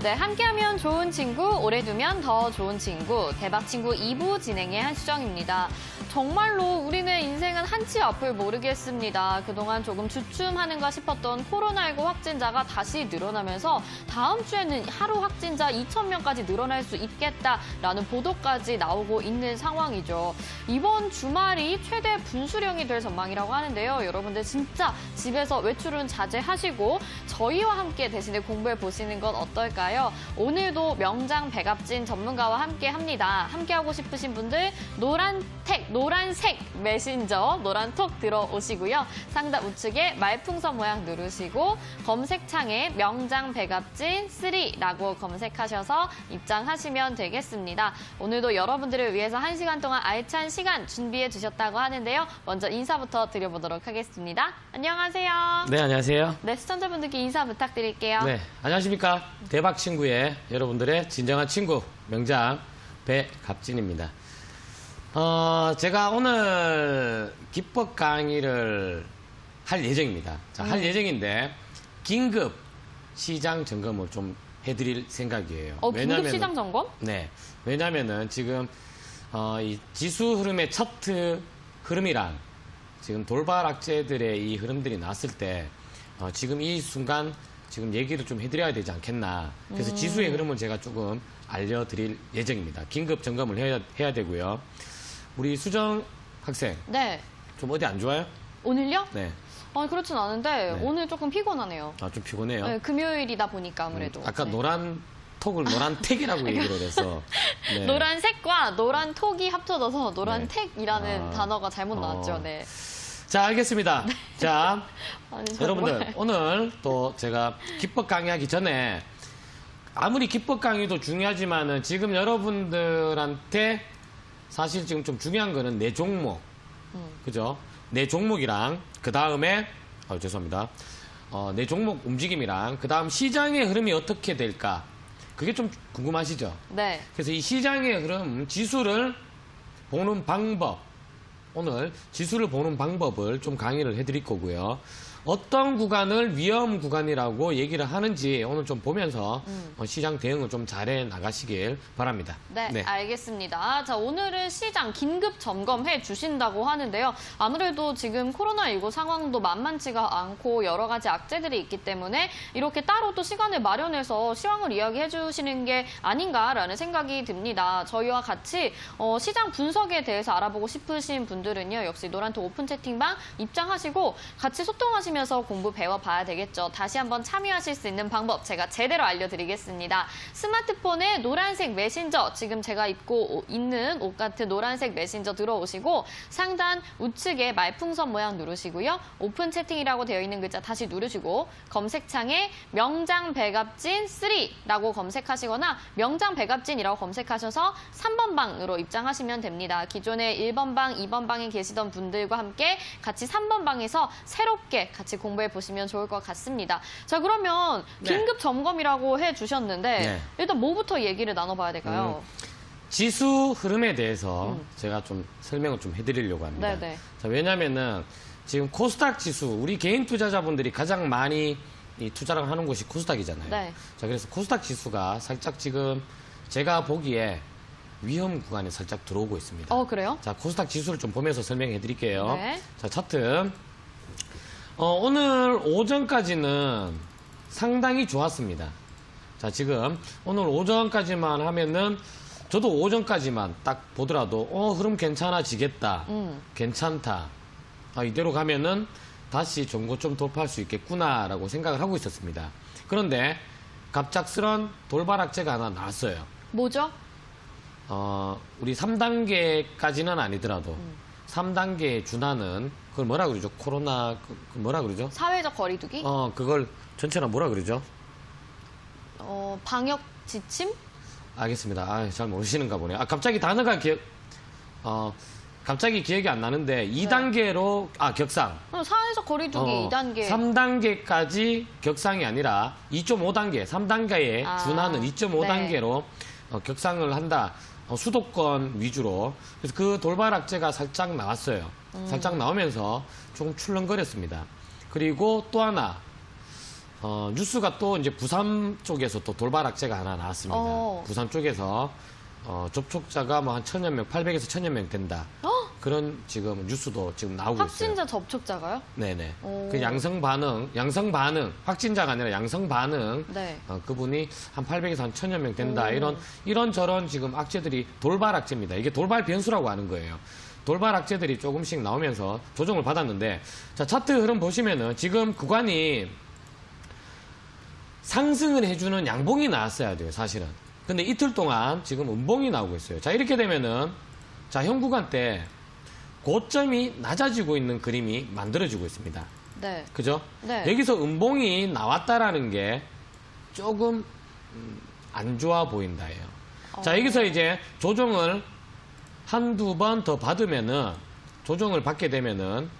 네, 함께하면 좋은 친구, 오래 두면 더 좋은 친구, 대박친구 2부 진행의 한수정입니다. 정말로 우리네 인생은 한치 앞을 모르겠습니다. 그동안 조금 주춤하는가 싶었던 코로나19 확진자가 다시 늘어나면서 다음 주에는 하루 확진자 2,000명까지 늘어날 수 있겠다라는 보도까지 나오고 있는 상황이죠. 이번 주말이 최대 분수령이 될 전망이라고 하는데요. 여러분들 진짜 집에서 외출은 자제하시고 저희와 함께 대신에 공부해 보시는 건 어떨까요? 오늘도 명장 백압진 전문가와 함께 합니다. 함께하고 싶으신 분들 노란색 메신저 노란톡 들어오시고요. 상단 우측에 말풍선 모양 누르시고 검색창에 명장 백압진 3라고 검색하셔서 입장하시면 되겠습니다. 오늘도 여러분들을 위해서 1시간 동안 알찬 시간 준비해 주셨다고 하는데요. 먼저 인사부터 드려보도록 하겠습니다. 안녕하세요. 네, 안녕하세요. 네, 시청자분들께 인사 부탁드릴게요. 네, 안녕하십니까. 대박 친구의 여러분들의 진정한 친구 명장 백갑진입니다. 제가 오늘 기법 강의를 할 예정입니다. 자, 할 예정인데 긴급 시장 점검을 좀 해드릴 생각이에요. 긴급 시장 점검? 네, 왜냐하면은 지금 이 지수 흐름의 차트 흐름이랑 지금 돌발 악재들의 이 흐름들이 났을 때 지금 이 순간 지금 얘기를 좀 해드려야 되지 않겠나. 그래서 지수의 흐름을 제가 조금 알려드릴 예정입니다. 긴급 점검을 해야 되고요. 우리 수정 학생. 네. 좀 어디 안 좋아요? 오늘요? 네. 아니, 그렇진 않은데 네. 오늘 조금 피곤하네요. 아, 좀 피곤해요. 네, 금요일이다 보니까 아무래도. 아까 네. 노란 톡을 노란택이라고 얘기를 해서. 네. 노란색과 노란톡이 합쳐져서 노란택이라는 네. 단어가 잘못 나왔죠. 네. 자, 알겠습니다. 자, 아니, 여러분들 오늘 또 제가 기법 강의하기 전에 아무리 기법 강의도 중요하지만은 지금 여러분들한테 사실 지금 좀 중요한 거는 내 종목, 그죠? 내 종목이랑 그 다음에 죄송합니다. 내 종목 움직임이랑 그 다음 시장의 흐름이 어떻게 될까? 그게 좀 궁금하시죠? 네. 그래서 이 시장의 흐름, 지수를 보는 방법, 오늘 지수를 보는 방법을 좀 강의를 해드릴 거고요. 어떤 구간을 위험 구간이라고 얘기를 하는지 오늘 좀 보면서 시장 대응을 좀 잘해 나가시길 바랍니다. 네, 알겠습니다. 자, 오늘은 시장 긴급 점검해 주신다고 하는데요. 아무래도 지금 코로나19 상황도 만만치가 않고 여러 가지 악재들이 있기 때문에 이렇게 따로 또 시간을 마련해서 시황을 이야기해 주시는 게 아닌가라는 생각이 듭니다. 저희와 같이 시장 분석에 대해서 알아보고 싶으신 분들은요. 역시 노란톡 오픈 채팅방 입장하시고 같이 소통하시면 공부 배워봐야 되겠죠. 다시 한번 참여하실 수 있는 방법 제가 제대로 알려드리겠습니다. 스마트폰에 노란색 메신저, 지금 제가 입고 있는 옷 같은 노란색 메신저 들어오시고 상단 우측에 말풍선 모양 누르시고요. 오픈 채팅이라고 되어 있는 글자 다시 누르시고 검색창에 명장 백압진 3라고 검색하시거나 명장 백압진이라고 검색하셔서 3번 방으로 입장하시면 됩니다. 기존에 1번 방, 2번 방에 계시던 분들과 함께 같이 3번 방에서 새롭게 같이 공부해 보시면 좋을 것 같습니다. 자, 그러면 긴급 점검이라고 해주셨는데 일단 뭐부터 얘기를 나눠봐야 될까요? 지수 흐름에 대해서 제가 좀 설명을 좀 해드리려고 합니다. 네네. 자, 왜냐하면은 지금 코스닥 지수, 우리 개인 투자자분들이 가장 많이 투자를 하는 곳이 코스닥이잖아요. 네. 자, 그래서 코스닥 지수가 살짝 지금 제가 보기에 위험 구간에 살짝 들어오고 있습니다. 그래요? 자, 코스닥 지수를 좀 보면서 설명해 드릴게요. 네. 자, 차트. 오늘 오전까지는 상당히 좋았습니다. 자, 지금 오늘 오전까지만 하면은 저도 오전까지만 딱 보더라도 흐름 괜찮아지겠다. 괜찮다. 이대로 가면은 다시 전고 좀 돌파할 수 있겠구나라고 생각을 하고 있었습니다. 그런데 갑작스런 돌발 악재가 하나 나왔어요. 뭐죠? 우리 3단계까지는 아니더라도 3단계에 준하는 그걸 뭐라 그러죠? 코로나 뭐라 그러죠? 사회적 거리두기? 그걸 전체로 뭐라 그러죠? 방역 지침? 알겠습니다. 잘 모르시는가 보네요. 갑자기 단어가 갑자기 기억이 안 나는데 2단계로 격상. 사회적 거리두기 2단계. 3단계까지 격상이 아니라 2.5단계, 3단계에 준하는 2.5단계로 격상을 한다. 수도권 위주로. 그래서 그 돌발 악재가 살짝 나왔어요. 살짝 나오면서 조금 출렁거렸습니다. 그리고 또 하나 뉴스가 또 이제 부산 쪽에서 또 돌발 악재가 하나 나왔습니다. 부산 쪽에서 접촉자가 뭐 한 1,000여 명, 800에서 1,000여 명 된다. 그런 지금 뉴스도 지금 나오고 있어요. 확진자 접촉자가요? 네네. 오. 그 양성 반응, 확진자가 아니라 양성 반응. 네. 그분이 한 800에서 한 1,000여 명 된다. 오. 이런 저런 지금 악재들이 돌발 악재입니다. 이게 돌발 변수라고 하는 거예요. 돌발 악재들이 조금씩 나오면서 조정을 받았는데, 자, 차트 흐름 보시면은 지금 구간이 상승을 해주는 양봉이 나왔어야 돼요, 사실은. 근데 이틀 동안 지금 음봉이 나오고 있어요. 자, 이렇게 되면은, 자, 현 구간 때 고점이 낮아지고 있는 그림이 만들어지고 있습니다. 네. 그죠? 네. 여기서 음봉이 나왔다라는 게 조금 안 좋아 보인다예요. 자, 여기서 이제 조정을 한두 번 더 받으면은, 조정을 받게 되면은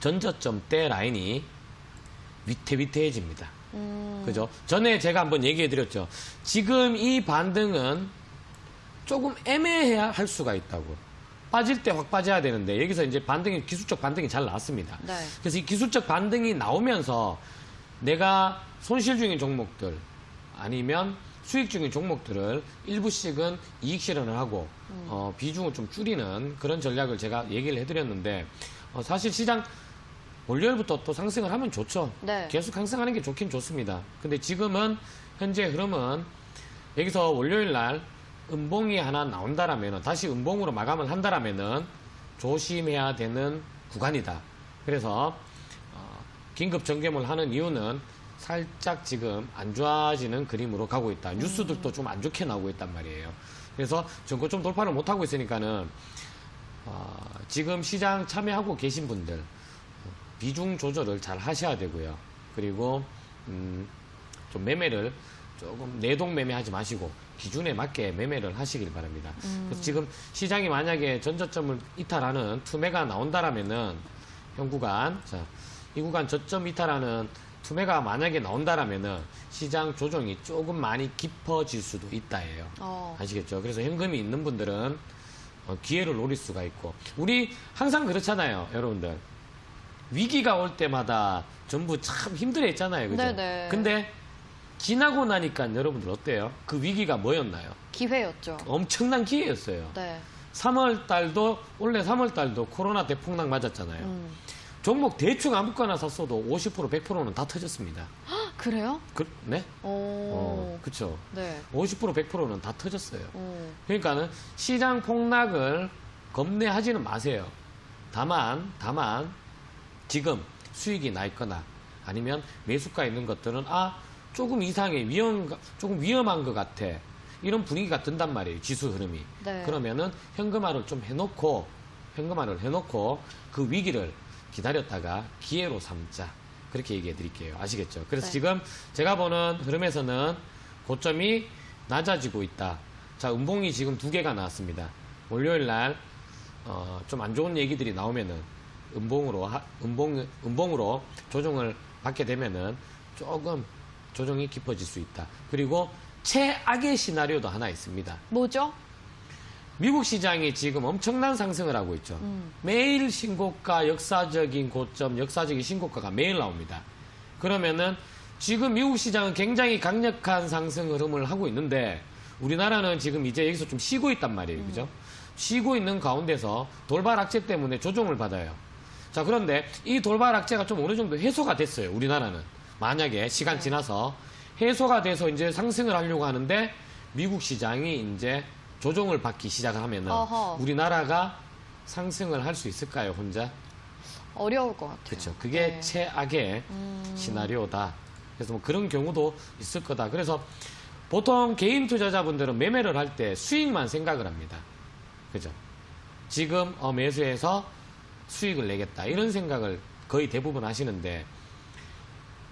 전저점대 라인이 위태위태해집니다. 그죠? 전에 제가 한번 얘기해 드렸죠. 지금 이 반등은 조금 애매해야 할 수가 있다고. 빠질 때 확 빠져야 되는데, 여기서 이제 반등이, 기술적 반등이 잘 나왔습니다. 네. 그래서 이 기술적 반등이 나오면서 내가 손실 중인 종목들 아니면 수익 중인 종목들을 일부씩은 이익 실현을 하고 비중을 좀 줄이는 그런 전략을 제가 얘기를 해드렸는데, 사실 시장 월요일부터 또 상승을 하면 좋죠. 네. 계속 상승하는 게 좋긴 좋습니다. 근데 지금은 현재 흐름은 여기서 월요일 날 음봉이 하나 나온다라면, 다시 음봉으로 마감을 한다라면은 조심해야 되는 구간이다. 그래서 긴급 점검을 하는 이유는 살짝 지금 안 좋아지는 그림으로 가고 있다. 뉴스들도 좀 안 좋게 나오고 있단 말이에요. 그래서 전고점 돌파를 못 하고 있으니까는 지금 시장 참여하고 계신 분들 비중 조절을 잘 하셔야 되고요. 그리고 좀 매매를 조금 내동 매매하지 마시고 기준에 맞게 매매를 하시길 바랍니다. 그래서 지금 시장이 만약에 전저점을 이탈하는 투매가 나온다라면은 현 구간, 자, 이 구간 저점 이탈하는 투매가 만약에 나온다라면은 시장 조정이 조금 많이 깊어질 수도 있다예요. 아시겠죠? 그래서 현금이 있는 분들은 기회를 노릴 수가 있고, 우리 항상 그렇잖아요, 여러분들. 위기가 올 때마다 전부 참 힘들어했잖아요, 그죠? 네네. 근데 지나고 나니까 여러분들 어때요? 그 위기가 뭐였나요? 기회였죠. 엄청난 기회였어요. 네. 3월 달도, 원래 3월 달도 코로나 대폭락 맞았잖아요. 종목 대충 아무거나 샀어도 50%, 100%는 다 터졌습니다. 그래요? 네? 오. 그쵸. 네. 50%, 100%는 다 터졌어요. 오. 그러니까는 시장 폭락을 겁내하지는 마세요. 다만, 지금 수익이 나 있거나 아니면 매수가 있는 것들은 조금 이상해, 조금 위험한 것 같아. 이런 분위기가 든단 말이에요, 지수 흐름이. 네. 그러면은 현금화를 좀 해놓고 그 위기를 기다렸다가 기회로 삼자. 그렇게 얘기해 드릴게요. 아시겠죠? 그래서 네. 지금 제가 보는 흐름에서는 고점이 낮아지고 있다. 자, 음봉이 지금 2개가 나왔습니다. 월요일 날, 좀 안 좋은 얘기들이 나오면은 음봉으로 조정을 받게 되면은 조금 조정이 깊어질 수 있다. 그리고 최악의 시나리오도 하나 있습니다. 뭐죠? 미국 시장이 지금 엄청난 상승을 하고 있죠. 매일 신고가, 역사적인 고점, 역사적인 신고가가 매일 나옵니다. 그러면은 지금 미국 시장은 굉장히 강력한 상승 흐름을 하고 있는데, 우리나라는 지금 이제 여기서 좀 쉬고 있단 말이에요. 그죠? 쉬고 있는 가운데서 돌발 악재 때문에 조정을 받아요. 자, 그런데 이 돌발 악재가 좀 어느 정도 해소가 됐어요, 우리나라는. 만약에 시간 지나서 해소가 돼서 이제 상승을 하려고 하는데, 미국 시장이 이제 조정을 받기 시작을 하면은 우리나라가 상승을 할 수 있을까요, 혼자? 어려울 것 같아요. 그렇죠. 그게 네. 최악의 시나리오다. 그래서 뭐 그런 경우도 있을 거다. 그래서 보통 개인 투자자분들은 매매를 할 때 수익만 생각을 합니다. 그죠? 지금 매수해서 수익을 내겠다. 이런 생각을 거의 대부분 하시는데,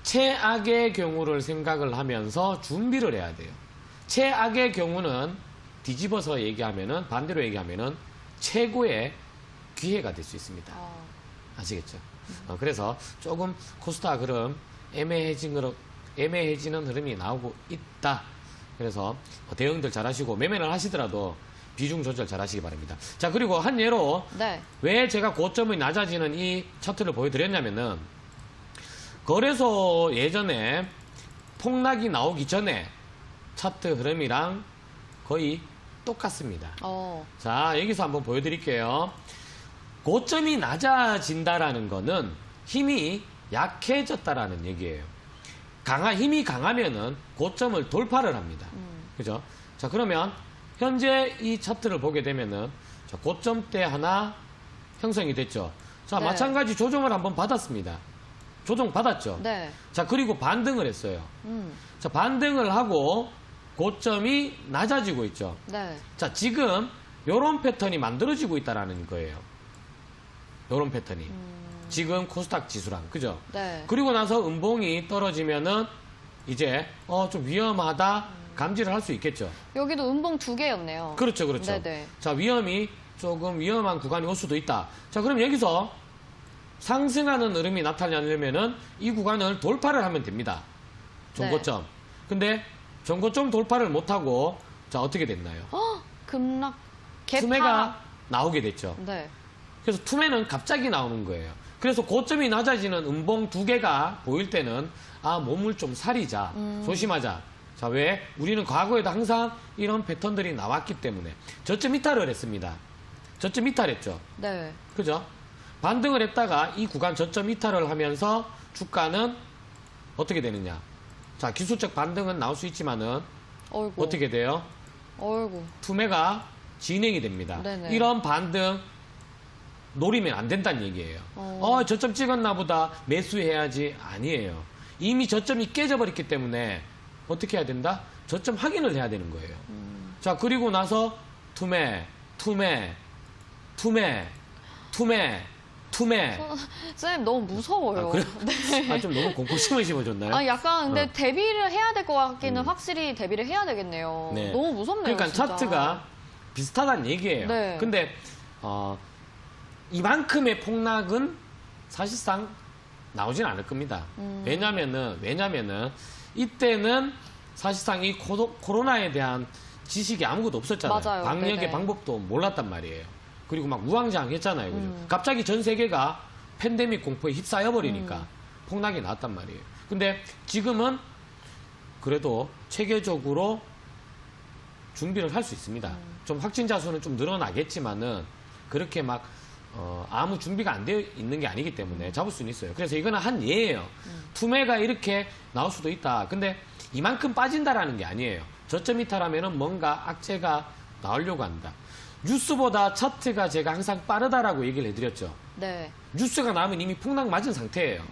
최악의 경우를 생각을 하면서 준비를 해야 돼요. 최악의 경우는 뒤집어서 얘기하면은, 반대로 얘기하면은 최고의 기회가 될 수 있습니다. 아시겠죠? 그래서 조금 코스닥 흐름 애매해지는 흐름이 나오고 있다. 그래서 대응들 잘 하시고, 매매를 하시더라도 비중 조절 잘 하시기 바랍니다. 자, 그리고 한 예로 네. 왜 제가 고점이 낮아지는 이 차트를 보여드렸냐면은, 거래소 예전에 폭락이 나오기 전에 차트 흐름이랑 거의 똑같습니다. 자, 여기서 한번 보여드릴게요. 고점이 낮아진다라는 거는 힘이 약해졌다라는 얘기예요. 힘이 강하면은 고점을 돌파를 합니다. 그죠? 자, 그러면 현재 이 차트를 보게 되면은 자, 고점대 하나 형성이 됐죠. 자, 네. 마찬가지 조정을 한번 받았습니다. 조정 받았죠. 네. 자, 그리고 반등을 했어요. 자, 반등을 하고 고점이 낮아지고 있죠. 네. 자, 지금 요런 패턴이 만들어지고 있다라는 거예요. 요런 패턴이. 지금 코스닥 지수랑, 그죠? 네. 그리고 나서 음봉이 떨어지면은 이제 좀 위험하다 감지를 할 수 있겠죠. 여기도 음봉 2개였네요. 그렇죠, 그렇죠. 네네. 자, 조금 위험한 구간이 올 수도 있다. 자, 그럼 여기서 상승하는 흐름이 나타나려면은 이 구간을 돌파를 하면 됩니다. 종고점. 네. 근데 종고점 돌파를 못하고 자, 어떻게 됐나요? 급락, 투매가 나오게 됐죠. 네. 그래서 투매는 갑자기 나오는 거예요. 그래서 고점이 낮아지는 음봉 2개가 보일 때는 몸을 좀 사리자, 조심하자. 자, 왜? 우리는 과거에도 항상 이런 패턴들이 나왔기 때문에 저점 이탈을 했습니다. 저점 이탈했죠. 네. 그죠? 반등을 했다가 이 구간 저점 이탈을 하면서 주가는 어떻게 되느냐? 자, 기술적 반등은 나올 수 있지만은 어이구. 어떻게 돼요? 어이구. 투매가 진행이 됩니다. 네네. 이런 반등 노리면 안 된다는 얘기예요. 저점 찍었나 보다 매수해야지. 아니에요. 이미 저점이 깨져버렸기 때문에 어떻게 해야 된다? 저점 확인을 해야 되는 거예요. 자, 그리고 나서 투매. 선생님 너무 무서워요. 그래요? 네. 좀 너무 공포심을 심어줬나요? 약간 근데 대비를 해야 될 것 같기는 확실히 대비를 해야 되겠네요. 네. 너무 무섭네요. 그러니까 진짜. 차트가 비슷하다는 얘기예요. 네. 근데 이만큼의 폭락은 사실상 나오진 않을 겁니다. 왜냐면은 이때는 사실상 이 코로나에 대한 지식이 아무것도 없었잖아요. 맞아요. 방역의 네네. 방법도 몰랐단 말이에요. 그리고 막 우왕좌왕했잖아요. 그죠? 갑자기 전 세계가 팬데믹 공포에 휩싸여 버리니까 폭락이 나왔단 말이에요. 근데 지금은 그래도 체계적으로 준비를 할 수 있습니다. 좀 확진자 수는 좀 늘어나겠지만은 그렇게 막 아무 준비가 안 되어 있는 게 아니기 때문에 잡을 수는 있어요. 그래서 이거는 한 예예요. 투매가 이렇게 나올 수도 있다. 근데 이만큼 빠진다라는 게 아니에요. 저점 이탈하면은 뭔가 악재가 나오려고 한다. 뉴스보다 차트가 제가 항상 빠르다라고 얘기를 해드렸죠. 네. 뉴스가 나오면 이미 폭락 맞은 상태예요.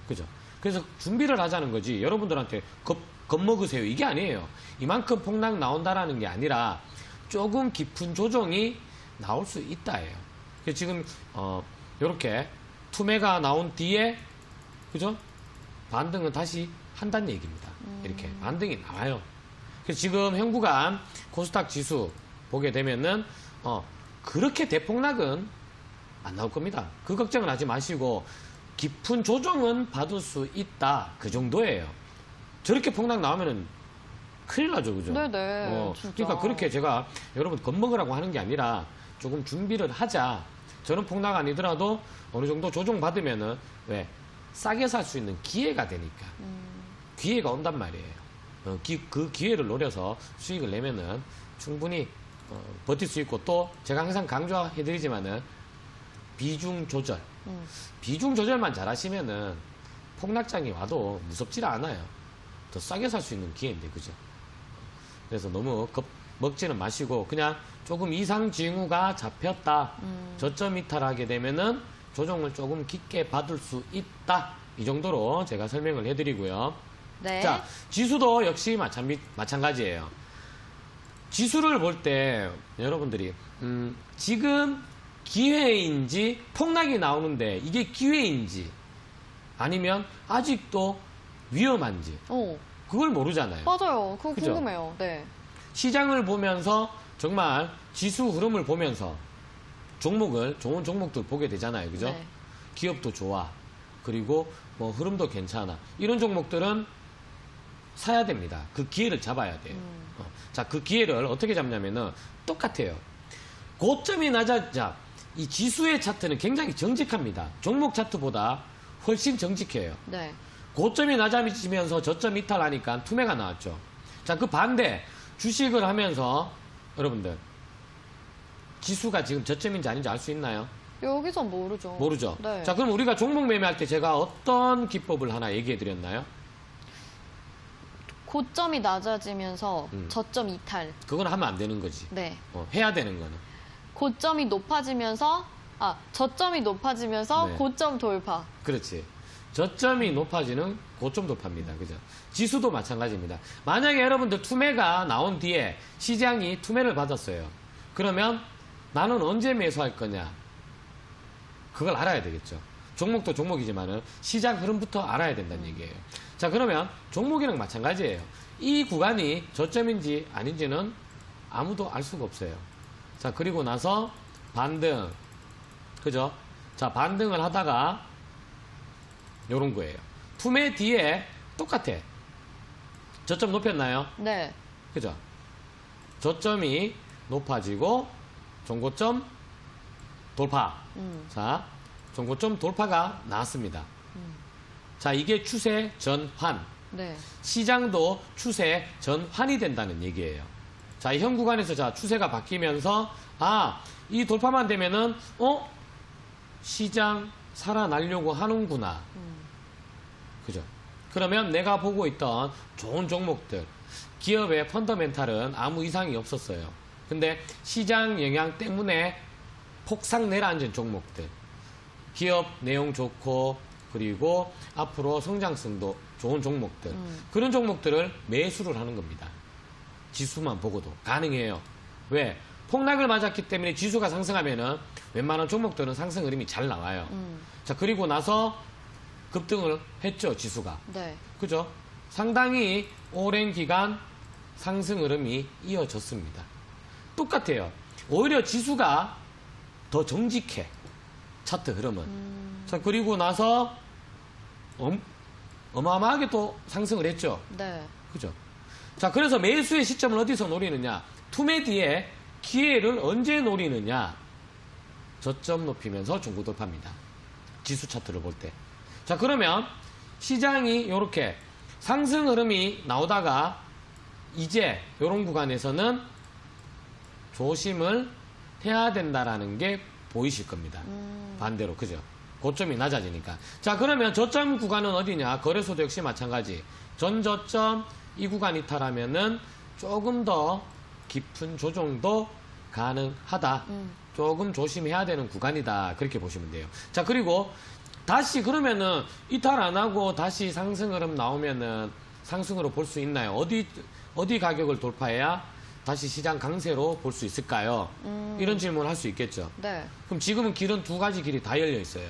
그죠? 그래서 준비를 하자는 거지. 여러분들한테 겁먹으세요. 이게 아니에요. 이만큼 폭락 나온다라는 게 아니라 조금 깊은 조정이 나올 수 있다예요. 그래서 지금 이렇게 투매가 나온 뒤에 그죠? 반등은 다시 한다는 얘기입니다. 이렇게 반등이 나와요. 그래서 지금 현 구간 코스닥 지수 보게 되면은 그렇게 대폭락은 안 나올 겁니다. 그 걱정은 하지 마시고 깊은 조정은 받을 수 있다. 그 정도예요. 저렇게 폭락 나오면은 큰일 나죠, 그죠? 네네. 진짜. 그러니까 그렇게 제가 여러분 겁먹으라고 하는 게 아니라 조금 준비를 하자. 저는 폭락 아니더라도 어느 정도 조정 받으면은 왜 싸게 살 수 있는 기회가 되니까 기회가 온단 말이에요. 그 기회를 노려서 수익을 내면은 충분히 버틸 수 있고 또 제가 항상 강조해드리지만은 비중 조절만 잘하시면은 폭락장이 와도 무섭지 않아요. 더 싸게 살 수 있는 기회인데 그죠? 그래서 너무 먹지는 마시고 그냥 조금 이상 징후가 잡혔다. 저점 이탈하게 되면은 조정을 조금 깊게 받을 수 있다. 이 정도로 제가 설명을 해드리고요. 네. 자, 지수도 역시 마찬가지예요. 지수를 볼 때 여러분들이 지금 기회인지 폭락이 나오는데 이게 기회인지 아니면 아직도 위험한지 그걸 모르잖아요. 맞아요. 그거 그죠? 궁금해요. 네. 시장을 보면서 정말 지수 흐름을 보면서 좋은 종목들 보게 되잖아요. 그죠? 네. 기업도 좋아. 그리고 뭐 흐름도 괜찮아. 이런 종목들은 사야 됩니다. 그 기회를 잡아야 돼요. 자, 그 기회를 어떻게 잡냐면은 똑같아요. 고점이 낮아자 이 지수의 차트는 굉장히 정직합니다. 종목 차트보다 훨씬 정직해요. 네. 고점이 낮아지면서 저점 이탈하니까 투매가 나왔죠. 자, 그 반대 주식을 하면서 여러분들 지수가 지금 저점인지 아닌지 알 수 있나요? 여기서 모르죠. 모르죠. 네. 자, 그럼 우리가 종목 매매할 때 제가 어떤 기법을 하나 얘기해 드렸나요? 고점이 낮아지면서 저점 이탈. 그건 하면 안 되는 거지. 네. 해야 되는 거는. 고점이 높아지면서 저점이 높아지면서 네. 고점 돌파. 그렇지. 저점이 높아지는 고점 돌파입니다. 그죠? 지수도 마찬가지입니다. 만약에 여러분들 투매가 나온 뒤에 시장이 투매를 받았어요. 그러면 나는 언제 매수할 거냐? 그걸 알아야 되겠죠. 종목도 종목이지만은 시장 흐름부터 알아야 된다는 얘기예요. 자, 그러면 종목이랑 마찬가지예요. 이 구간이 저점인지 아닌지는 아무도 알 수가 없어요. 자, 그리고 나서 반등. 그죠? 자, 반등을 하다가 요런 거예요. 투매 뒤에 똑같아. 저점 높였나요? 네. 그죠? 저점이 높아지고 종고점 돌파. 자, 종고점 돌파가 나왔습니다. 자, 이게 추세 전환. 네. 시장도 추세 전환이 된다는 얘기예요. 자, 현 구간에서 자, 추세가 바뀌면서 이 돌파만 되면은 시장 살아나려고 하는구나. 그죠? 그러면 내가 보고 있던 좋은 종목들, 기업의 펀더멘탈은 아무 이상이 없었어요. 근데 시장 영향 때문에 폭삭 내려앉은 종목들, 기업 내용 좋고 그리고 앞으로 성장성도 좋은 종목들, 그런 종목들을 매수를 하는 겁니다. 지수만 보고도 가능해요. 왜? 폭락을 맞았기 때문에 지수가 상승하면은 웬만한 종목들은 상승 흐름이 잘 나와요. 자, 그리고 나서 급등을 했죠, 지수가. 네. 그죠? 상당히 오랜 기간 상승 흐름이 이어졌습니다. 똑같아요. 오히려 지수가 더 정직해. 차트 흐름은. 자, 그리고 나서 어마어마하게 또 상승을 했죠. 네. 그죠? 자, 그래서 매수의 시점을 어디서 노리느냐? 투매 뒤에 기회를 언제 노리느냐? 저점 높이면서 중고 돌파입니다. 지수 차트를 볼 때. 자, 그러면 시장이 이렇게 상승 흐름이 나오다가 이제 이런 구간에서는 조심을 해야 된다라는 게 보이실 겁니다. 반대로, 그죠? 고점이 낮아지니까. 자, 그러면 저점 구간은 어디냐? 거래소도 역시 마찬가지. 전저점 이 구간 이탈하면은 조금 더 깊은 조정도 가능하다. 조금 조심해야 되는 구간이다. 그렇게 보시면 돼요. 자, 그리고 다시 그러면은 이탈 안 하고 다시 상승 흐름 나오면은 상승으로 볼 수 있나요? 어디 가격을 돌파해야 다시 시장 강세로 볼 수 있을까요? 이런 질문을 할 수 있겠죠. 네. 그럼 지금은 길은 두 가지 길이 다 열려 있어요.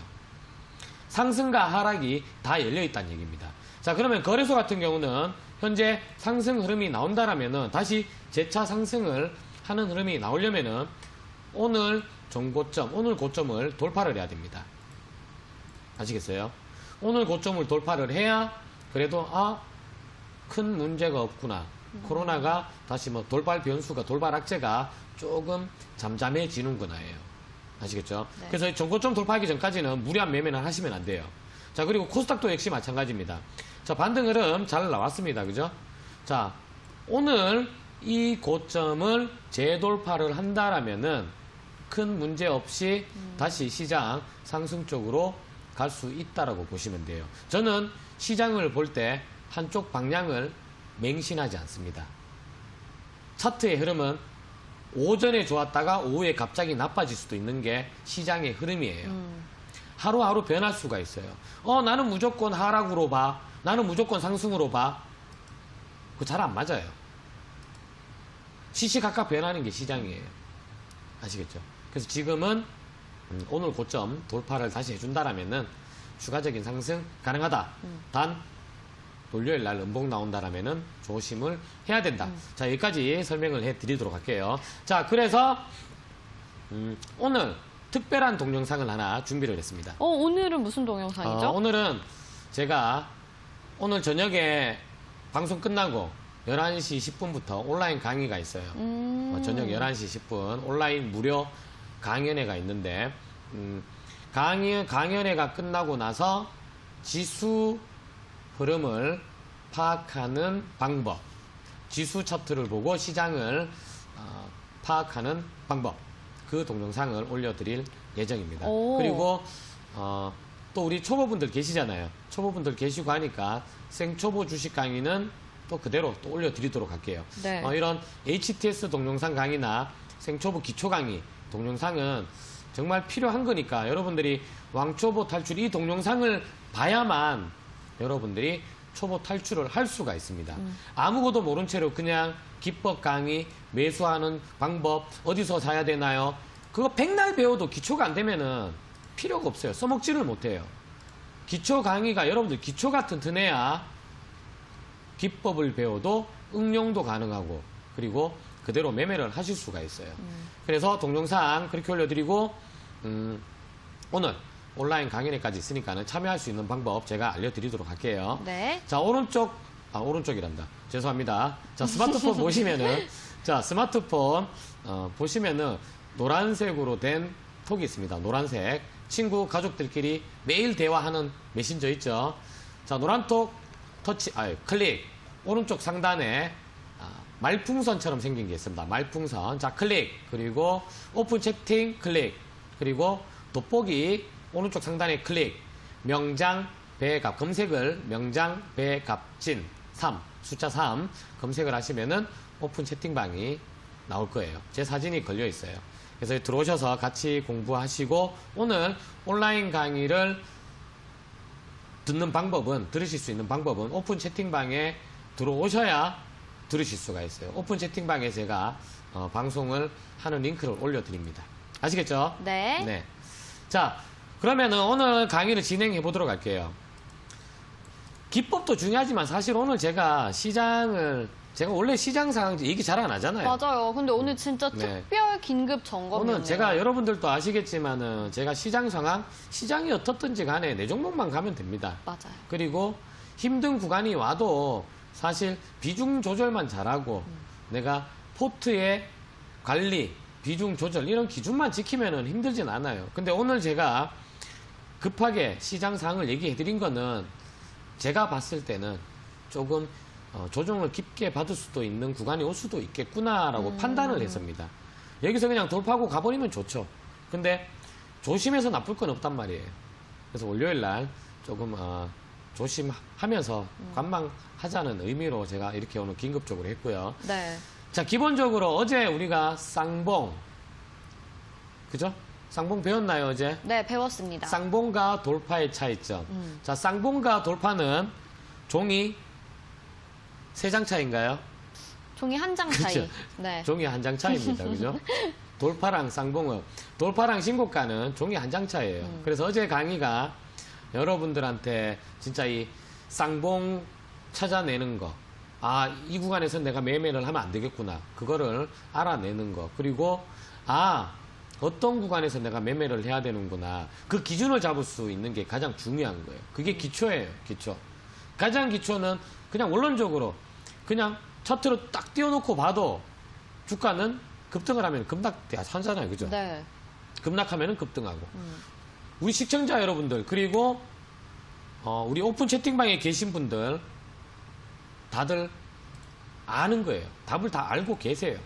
상승과 하락이 다 열려 있다는 얘기입니다. 자, 그러면 거래소 같은 경우는 현재 상승 흐름이 나온다라면은 다시 재차 상승을 하는 흐름이 나오려면은 오늘 정고점, 오늘 고점을 돌파를 해야 됩니다. 아시겠어요? 오늘 고점을 돌파를 해야 그래도 큰 문제가 없구나. 코로나가 다시 돌발 변수가, 돌발 악재가 조금 잠잠해지는구나예요. 아시겠죠? 네. 그래서 정고점 돌파하기 전까지는 무리한 매매는 하시면 안 돼요. 자, 그리고 코스닥도 역시 마찬가지입니다. 자, 반등 흐름 잘 나왔습니다. 그죠? 자, 오늘 이 고점을 재돌파를 한다라면은 큰 문제 없이 다시 시장 상승 쪽으로 갈 수 있다라고 보시면 돼요. 저는 시장을 볼 때 한쪽 방향을 맹신하지 않습니다. 차트의 흐름은 오전에 좋았다가 오후에 갑자기 나빠질 수도 있는 게 시장의 흐름이에요. 하루하루 변할 수가 있어요. 나는 무조건 하락으로 봐. 나는 무조건 상승으로 봐. 그거 잘 안 맞아요. 시시각각 변하는 게 시장이에요. 아시겠죠? 그래서 지금은 오늘 고점 돌파를 다시 해준다라면은 추가적인 상승 가능하다. 단 월요일 날 음봉 나온다라면은 조심을 해야 된다. 자, 여기까지 설명을 해드리도록 할게요. 자, 그래서 오늘 특별한 동영상을 하나 준비를 했습니다. 오늘은 무슨 동영상이죠? 오늘은 제가 오늘 저녁에 방송 끝나고 11시 10분부터 온라인 강의가 있어요. 저녁 11시 10분 온라인 무료 강연회가 있는데 강연회가 끝나고 나서 지수 흐름을 파악하는 방법, 지수 차트를 보고 시장을 파악하는 방법, 그 동영상을 올려드릴 예정입니다. 오. 그리고 또 우리 초보분들 계시잖아요. 초보분들 계시고 하니까 생초보 주식 강의는 또 그대로 또 올려드리도록 할게요. 네. 이런 HTS 동영상 강의나 생초보 기초 강의 동영상은 정말 필요한 거니까 여러분들이 왕초보 탈출 이 동영상을 봐야만 여러분들이 초보 탈출을 할 수가 있습니다. 아무것도 모른 채로 그냥 기법 강의, 매수하는 방법, 어디서 사야 되나요? 그거 백날 배워도 기초가 안 되면은 필요가 없어요. 써먹지를 못해요. 기초 강의가 여러분들 기초가 튼튼해야 기법을 배워도 응용도 가능하고 그리고 그대로 매매를 하실 수가 있어요. 그래서 동영상 그렇게 올려드리고 오늘 온라인 강연회까지 있으니까는 참여할 수 있는 방법 제가 알려드리도록 할게요. 네. 자, 오른쪽이란다. 죄송합니다. 자, 스마트폰 보시면은, 자, 스마트폰, 보시면은 노란색으로 된 톡이 있습니다. 노란색. 친구, 가족들끼리 매일 대화하는 메신저 있죠. 자, 노란 톡, 클릭. 오른쪽 상단에 말풍선처럼 생긴 게 있습니다. 말풍선. 자, 클릭. 그리고 오픈 채팅 클릭. 그리고 돋보기 오른쪽 상단에 클릭. 명장 배갑 검색을 명장 배갑진 3 숫자 3 검색을 하시면은 오픈 채팅방이 나올 거예요. 제 사진이 걸려 있어요. 그래서 들어오셔서 같이 공부하시고 오늘 온라인 강의를 들으실 수 있는 방법은 오픈 채팅방에 들어오셔야 들으실 수가 있어요. 오픈 채팅방에 제가 방송을 하는 링크를 올려드립니다. 아시겠죠? 네. 네. 자, 그러면은 오늘 강의를 진행해 보도록 할게요. 기법도 중요하지만 사실 오늘 제가 원래 시장 상황 얘기 잘 안 하잖아요. 맞아요. 근데 오늘 진짜 네. 특별 긴급 점검이었네요. 오늘 제가 여러분들도 아시겠지만은 제가 시장 상황, 시장이 어떻든지 간에 내 종목만 가면 됩니다. 맞아요. 그리고 힘든 구간이 와도 사실 비중 조절만 잘하고 내가 포트의 관리, 비중 조절 이런 기준만 지키면은 힘들진 않아요. 근데 오늘 제가 급하게 시장 상황을 얘기해 드린 거는 제가 봤을 때는 조금 조정을 깊게 받을 수도 있는 구간이 올 수도 있겠구나라고 판단을 했습니다. 여기서 그냥 돌파하고 가버리면 좋죠. 근데 조심해서 나쁠 건 없단 말이에요. 그래서 월요일 날 조금 조심하면서 관망하자는 의미로 제가 이렇게 오늘 긴급적으로 했고요. 네. 자, 기본적으로 어제 우리가 쌍봉, 그죠? 쌍봉 배웠나요, 어제? 네, 배웠습니다. 쌍봉과 돌파의 차이점. 자, 쌍봉과 돌파는 종이 3장 차이인가요? 종이 한 장 차이. 그렇죠. 네. 종이 한 장 차이입니다. 그죠? 돌파랑 쌍봉은, 돌파랑 신고가는 종이 한 장 차이예요. 그래서 어제 강의가 여러분들한테 진짜 이 쌍봉 찾아내는 거, 이 구간에서 내가 매매를 하면 안 되겠구나. 그거를 알아내는 거. 그리고, 어떤 구간에서 내가 매매를 해야 되는구나. 그 기준을 잡을 수 있는 게 가장 중요한 거예요. 그게 기초예요, 기초. 가장 기초는 그냥 원론적으로 그냥 차트로 딱 띄워놓고 봐도 주가는 급등을 하면 급락하잖아요, 그죠? 네. 급락하면 급등하고. 우리 시청자 여러분들, 그리고 우리 오픈 채팅방에 계신 분들 다들 아는 거예요. 답을 다 알고 계세요.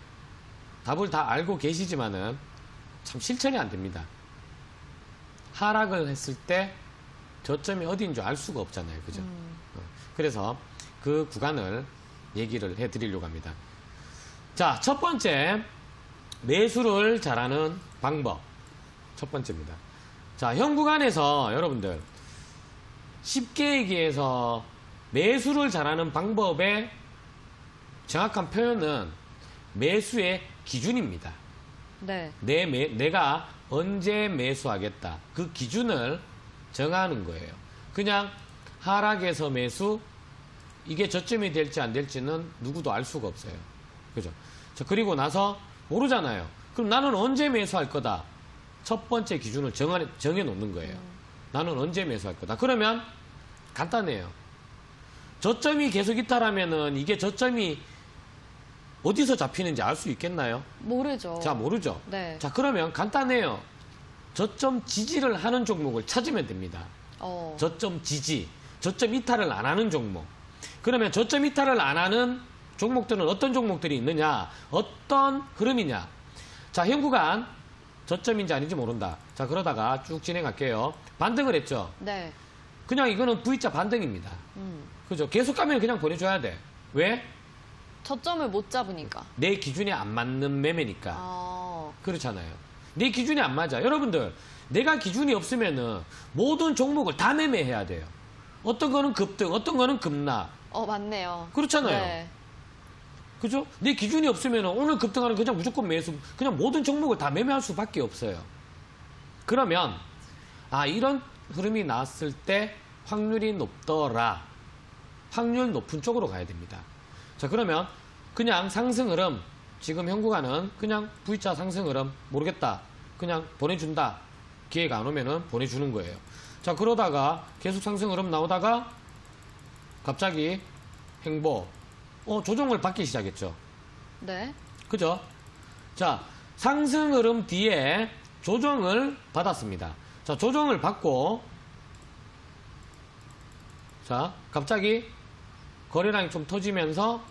답을 다 알고 계시지만은 참 실천이 안 됩니다. 하락을 했을 때 저점이 어디인 줄 알 수가 없잖아요. 그죠? 그래서 그 구간을 얘기를 해드리려고 합니다. 자, 첫 번째, 매수를 잘하는 방법. 첫 번째입니다. 자, 현 구간에서 여러분들 쉽게 얘기해서 매수를 잘하는 방법의 정확한 표현은 매수의 기준입니다. 네. 내가 언제 매수하겠다. 그 기준을 정하는 거예요. 그냥 하락에서 매수, 이게 저점이 될지 안 될지는 누구도 알 수가 없어요. 그죠? 자, 그리고 나서 모르잖아요. 그럼 나는 언제 매수할 거다. 첫 번째 기준을 정해 놓는 거예요. 나는 언제 매수할 거다. 그러면 간단해요. 저점이 계속 있다라면은 이게 저점이 어디서 잡히는지 알 수 있겠나요? 모르죠. 자, 모르죠. 네. 자, 그러면 간단해요. 저점 지지를 하는 종목을 찾으면 됩니다. 저점 지지. 저점 이탈을 안 하는 종목. 그러면 저점 이탈을 안 하는 종목들은 어떤 종목들이 있느냐? 어떤 흐름이냐? 자, 현 구간 저점인지 아닌지 모른다. 자, 그러다가 쭉 진행할게요. 반등을 했죠? 네. 그냥 이거는 V자 반등입니다. 그죠? 계속 가면 그냥 보내줘야 돼. 왜? 저점을 못 잡으니까. 내 기준에 안 맞는 매매니까. 아, 그렇잖아요. 내 기준이 안 맞아. 여러분들, 내가 기준이 없으면은 모든 종목을 다 매매해야 돼요. 어떤 거는 급등, 어떤 거는 급락. 맞네요. 그렇잖아요. 네. 그죠? 내 기준이 없으면 오늘 급등하는 그냥 무조건 매수, 그냥 모든 종목을 다 매매할 수밖에 없어요. 그러면, 이런 흐름이 나왔을 때 확률이 높더라. 확률 높은 쪽으로 가야 됩니다. 자, 그러면 그냥 상승 흐름, 지금 현 구간은 그냥 V자 상승 흐름, 모르겠다. 그냥 보내준다. 기회가 안 오면은 보내주는 거예요. 자, 그러다가 계속 상승 흐름 나오다가 갑자기 행보, 조정을 받기 시작했죠. 네. 그죠? 자, 상승 흐름 뒤에 조정을 받았습니다. 자, 조정을 받고, 자, 갑자기 거래량이 좀 터지면서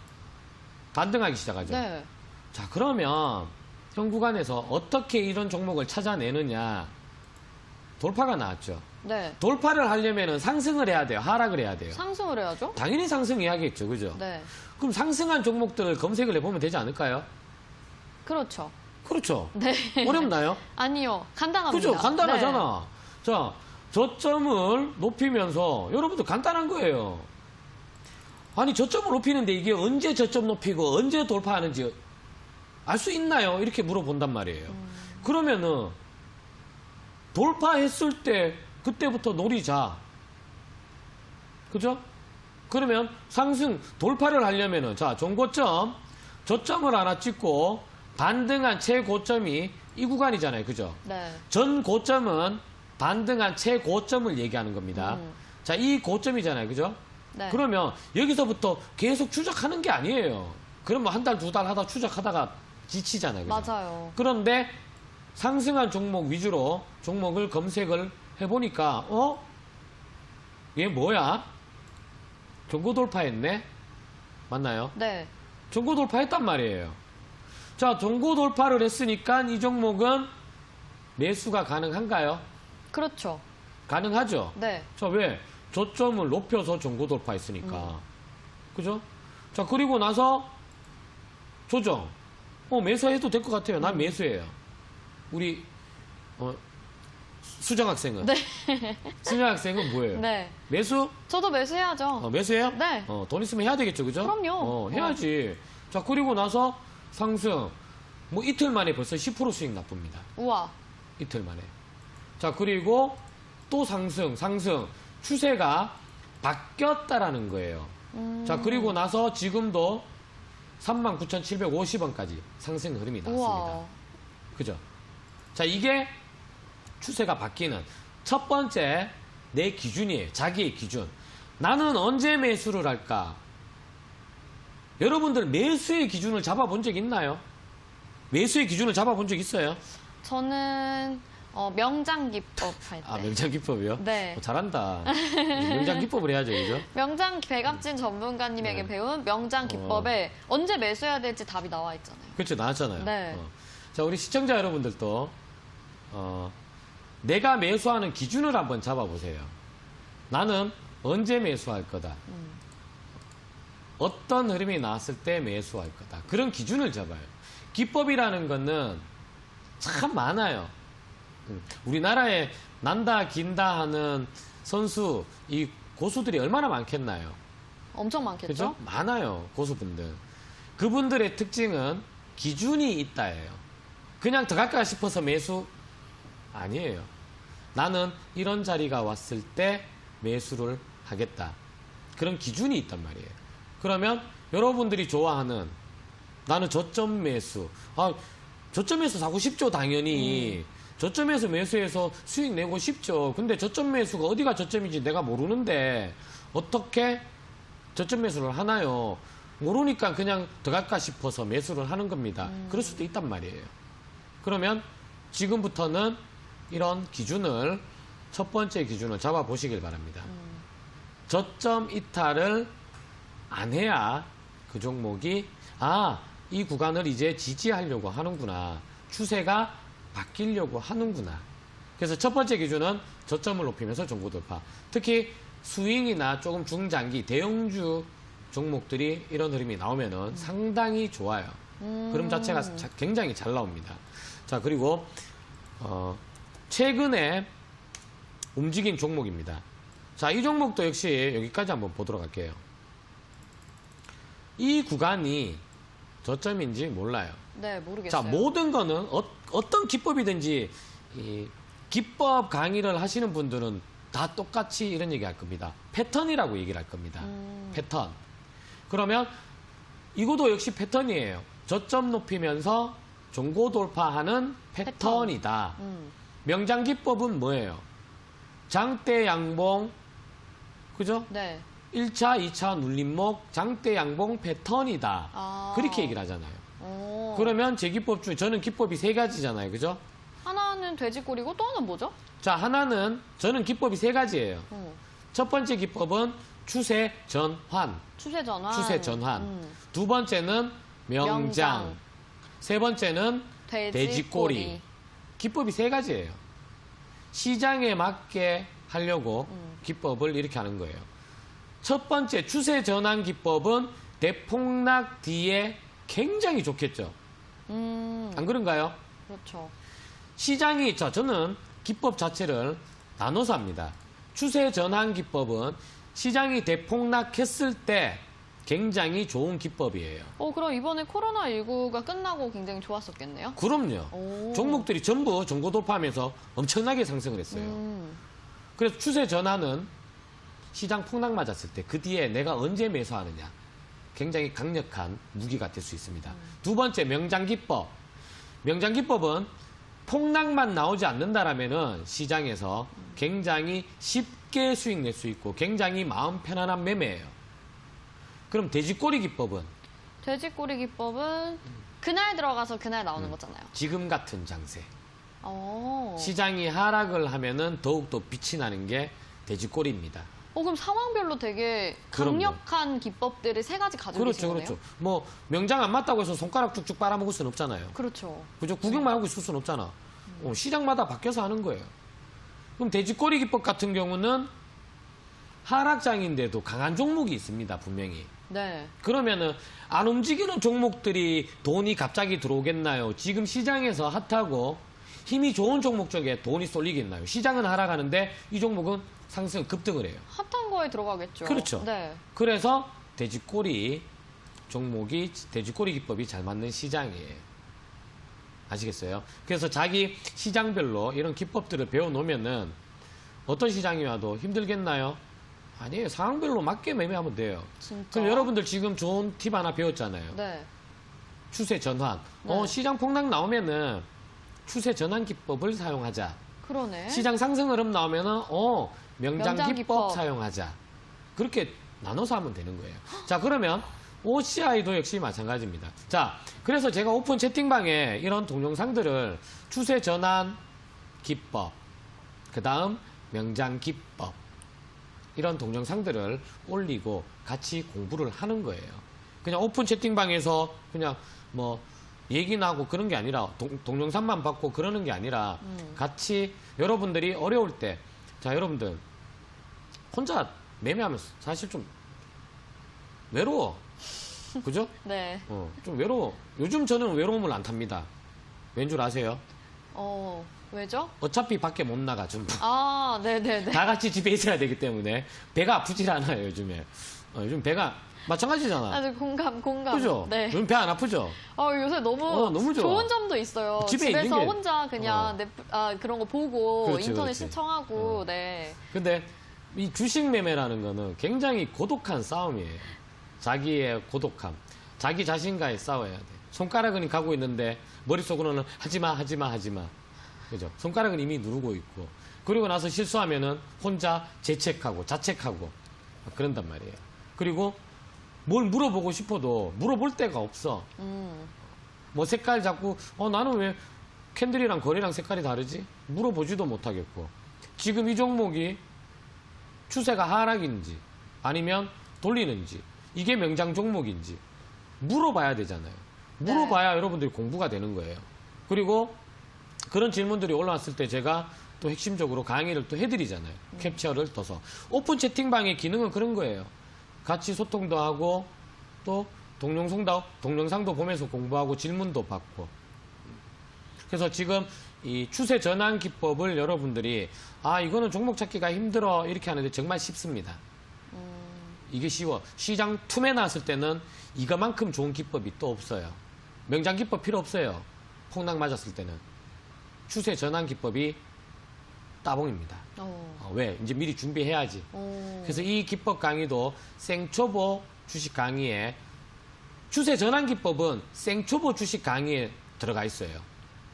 반등하기 시작하죠. 네. 자, 그러면 현 구간에서 어떻게 이런 종목을 찾아내느냐. 돌파가 나왔죠. 네. 돌파를 하려면 상승을 해야 돼요. 하락을 해야 돼요. 상승을 해야죠? 당연히 상승해야겠죠. 그죠? 네. 그럼 상승한 종목들을 검색을 해보면 되지 않을까요? 그렇죠. 그렇죠. 네. 어렵나요? 아니요. 간단합니다. 그죠? 간단하잖아. 자, 저점을 높이면서 여러분들 간단한 거예요. 아니, 저점을 높이는데 이게 언제 저점 높이고 언제 돌파하는지 알 수 있나요? 이렇게 물어본단 말이에요. 그러면은 돌파했을 때 그때부터 노리자. 그죠? 그러면 상승 돌파를 하려면은 자, 종고점 저점을 하나 찍고 반등한 최고점이 이 구간이잖아요. 그죠? 네. 전 고점은 반등한 최고점을 얘기하는 겁니다. 자, 이 고점이잖아요. 그죠? 네. 그러면 여기서부터 계속 추적하는 게 아니에요. 그러면 한 달, 두 달 하다 추적하다가 지치잖아요. 그죠? 맞아요. 그런데 상승한 종목 위주로 종목을 검색을 해보니까 얘 뭐야? 종고 돌파했네? 맞나요? 네. 종고 돌파했단 말이에요. 자, 종고 돌파를 했으니까 이 종목은 매수가 가능한가요? 그렇죠. 가능하죠? 네. 자, 왜? 저점을 높여서 종고 돌파했으니까. 그죠? 자, 그리고 나서 조정. 매수해도 될 것 같아요. 난 매수해요. 우리, 수정 학생은? 네. 수정 학생은 뭐예요? 네. 매수? 저도 매수해야죠. 매수해요? 네. 돈 있으면 해야 되겠죠, 그죠? 그럼요. 해야지. 자, 그리고 나서 상승. 뭐 이틀 만에 벌써 10% 수익 납부입니다. 우와. 이틀 만에. 자, 그리고 또 상승. 추세가 바뀌었다라는 거예요. 자, 그리고 나서 지금도 39,750원까지 상승 흐름이 나왔습니다. 우와. 그죠? 자, 이게 추세가 바뀌는 첫 번째 내 기준이에요. 자기의 기준. 나는 언제 매수를 할까? 여러분들 매수의 기준을 잡아본 적 있나요? 매수의 기준을 잡아본 적 있어요? 저는 명장기법 할 때. 명장기법이요? 네. 잘한다. 명장기법을 해야죠, 그죠? 명장 배갑진 전문가님에게 네. 배운 명장 기법에 언제 매수해야 될지 답이 나와 있잖아요. 그렇죠, 나왔잖아요. 네. 자, 우리 시청자 여러분들도 내가 매수하는 기준을 한번 잡아보세요. 나는 언제 매수할 거다. 어떤 흐름이 나왔을 때 매수할 거다. 그런 기준을 잡아요. 기법이라는 거는 참 많아요. 우리나라에 난다 긴다 하는 선수, 이 고수들이 얼마나 많겠나요? 엄청 많겠죠? 그죠? 많아요, 고수분들. 그분들의 특징은 기준이 있다예요. 그냥 더 갈까 싶어서 매수 아니에요. 나는 이런 자리가 왔을 때 매수를 하겠다. 그런 기준이 있단 말이에요. 그러면 여러분들이 좋아하는 나는 저점 매수. 저점에서 사고 싶죠, 당연히. 저점에서 매수해서 수익 내고 싶죠. 근데 저점 매수가 어디가 저점인지 내가 모르는데 어떻게 저점 매수를 하나요? 모르니까 그냥 들어갈까 싶어서 매수를 하는 겁니다. 그럴 수도 있단 말이에요. 그러면 지금부터는 이런 기준을 첫 번째 기준을 잡아보시길 바랍니다. 저점 이탈을 안 해야 그 종목이 이 구간을 이제 지지하려고 하는구나. 추세가 바뀌려고 하는구나. 그래서 첫 번째 기준은 저점을 높이면서 종고 돌파. 특히 스윙이나 조금 중장기 대형주 종목들이 이런 흐름이 나오면은 상당히 좋아요. 흐름 자체가 굉장히 잘 나옵니다. 자, 그리고 최근에 움직인 종목입니다. 자, 이 종목도 역시 여기까지 한번 보도록 할게요. 이 구간이 저점인지 몰라요. 네, 모르겠어요. 자, 모든 거는 어떤 기법이든지 이 기법 강의를 하시는 분들은 다 똑같이 이런 얘기 할 겁니다. 패턴이라고 얘기를 할 겁니다. 패턴. 그러면 이것도 역시 패턴이에요. 저점 높이면서 종고 돌파하는 패턴이다. 명장 기법은 뭐예요? 장대 양봉, 그죠? 네. 1차, 2차 눌림목, 장대 양봉 패턴이다. 그렇게 얘기를 하잖아요. 오. 그러면 제 기법 중에 저는 기법이 세 가지잖아요. 그죠? 하나는 돼지꼬리고 또 하나는 뭐죠? 자, 하나는 저는 기법이 세 가지예요. 어. 첫 번째 기법은 추세 전환. 추세 전환. 추세 전환. 두 번째는 명장. 명장. 세 번째는 돼지꼬리. 기법이 세 가지예요. 시장에 맞게 하려고 기법을 이렇게 하는 거예요. 첫 번째 추세 전환 기법은 대폭락 뒤에 굉장히 좋겠죠. 안 그런가요? 그렇죠. 시장이, 저는 기법 자체를 나눠서 합니다. 추세 전환 기법은 시장이 대폭락했을 때 굉장히 좋은 기법이에요. 그럼 이번에 코로나19가 끝나고 굉장히 좋았었겠네요? 그럼요. 오. 종목들이 전부 종고 돌파하면서 엄청나게 상승을 했어요. 그래서 추세 전환은 시장 폭락 맞았을 때 그 뒤에 내가 언제 매수하느냐. 굉장히 강력한 무기가 될 수 있습니다. 두 번째, 명장 기법. 명장 기법은 폭락만 나오지 않는다라면은 시장에서 굉장히 쉽게 수익 낼 수 있고 굉장히 마음 편안한 매매예요. 그럼 돼지꼬리 기법은? 돼지꼬리 기법은 그날 들어가서 그날 나오는 거잖아요. 지금 같은 장세. 오. 시장이 하락을 하면은 더욱더 빛이 나는 게 돼지꼬리입니다. 그럼 상황별로 되게 그럼요. 강력한 기법들을 세 가지 가지고 그렇죠, 계신 거네요? 그렇죠. 뭐 명장 안 맞다고 해서 손가락 쭉쭉 빨아먹을 수는 없잖아요. 그렇죠. 그죠? 구경만 하고 있을 수는 없잖아. 시장마다 바뀌어서 하는 거예요. 그럼 돼지꼬리 기법 같은 경우는 하락장인데도 강한 종목이 있습니다, 분명히. 네. 그러면은 안 움직이는 종목들이 돈이 갑자기 들어오겠나요? 지금 시장에서 핫하고 힘이 좋은 종목 쪽에 돈이 쏠리겠나요? 시장은 하락하는데 이 종목은 상승 급등을 해요. 핫한 거에 들어가겠죠. 그렇죠. 네. 그래서 돼지꼬리 종목이 돼지꼬리 기법이 잘 맞는 시장이에요. 아시겠어요? 그래서 자기 시장별로 이런 기법들을 배워놓으면은 어떤 시장이 와도 힘들겠나요? 아니에요. 상황별로 맞게 매매하면 돼요. 진짜. 그럼 여러분들 지금 좋은 팁 하나 배웠잖아요. 네. 추세 전환. 네. 시장 폭락 나오면은 추세 전환 기법을 사용하자. 그러네. 시장 상승 흐름 나오면은 명장 명장 기법 기법. 사용하자. 그렇게 나눠서 하면 되는 거예요. 자, 그러면 OCI도 역시 마찬가지입니다. 자, 그래서 제가 오픈 채팅방에 이런 동영상들을 추세 전환 기법, 그 다음 명장 기법, 이런 동영상들을 올리고 같이 공부를 하는 거예요. 그냥 오픈 채팅방에서 그냥 뭐 얘기나 하고 그런 게 아니라 동영상만 받고 그러는 게 아니라 같이 여러분들이 어려울 때, 자, 여러분들 혼자 매매하면서 사실 좀 외로워. 그죠? 네. 좀 외로워. 요즘 저는 외로움을 안 탑니다. 왠 줄 아세요? 왜죠? 어차피 밖에 못 나가, 전부. 네네네. 다 같이 집에 있어야 되기 때문에 배가 아프질 않아요, 요즘에. 요즘 배가 마찬가지잖아. 네, 공감. 그죠? 네. 요즘 배 안 아프죠? 요새 너무, 너무 좋아. 좋은 점도 있어요. 집에 있는 집에서 게- 혼자 그냥 그런 거 보고 그렇지, 인터넷 그렇지. 신청하고, 네. 근데 이 주식 매매라는 거는 굉장히 고독한 싸움이에요. 자기의 고독함. 자기 자신과의 싸워야 돼. 손가락은 가고 있는데 머릿속으로는 하지마. 그죠? 손가락은 이미 누르고 있고. 그리고 나서 실수하면은 혼자 재책하고 자책하고 막 그런단 말이에요. 그리고 뭘 물어보고 싶어도 물어볼 데가 없어. 뭐 색깔 자꾸 나는 왜 캔들이랑 거리랑 색깔이 다르지? 물어보지도 못하겠고. 지금 이 종목이 추세가 하락인지 아니면 돌리는지 이게 명장 종목인지 물어봐야 되잖아요. 물어봐야 여러분들이 공부가 되는 거예요. 그리고 그런 질문들이 올라왔을 때 제가 또 핵심적으로 강의를 또 해드리잖아요. 캡처를 떠서. 오픈 채팅방의 기능은 그런 거예요. 같이 소통도 하고 또 동영상도 보면서 공부하고 질문도 받고. 그래서 지금 이 추세 전환 기법을 여러분들이 이거는 종목 찾기가 힘들어 이렇게 하는데 정말 쉽습니다. 이게 쉬워. 시장 툼에 나왔을 때는 이거만큼 좋은 기법이 또 없어요. 명장 기법 필요 없어요. 폭락 맞았을 때는. 추세 전환 기법이 따봉입니다. 왜? 이제 미리 준비해야지. 그래서 이 기법 강의도 생초보 주식 강의에 추세 전환 기법은 생초보 주식 강의에 들어가 있어요.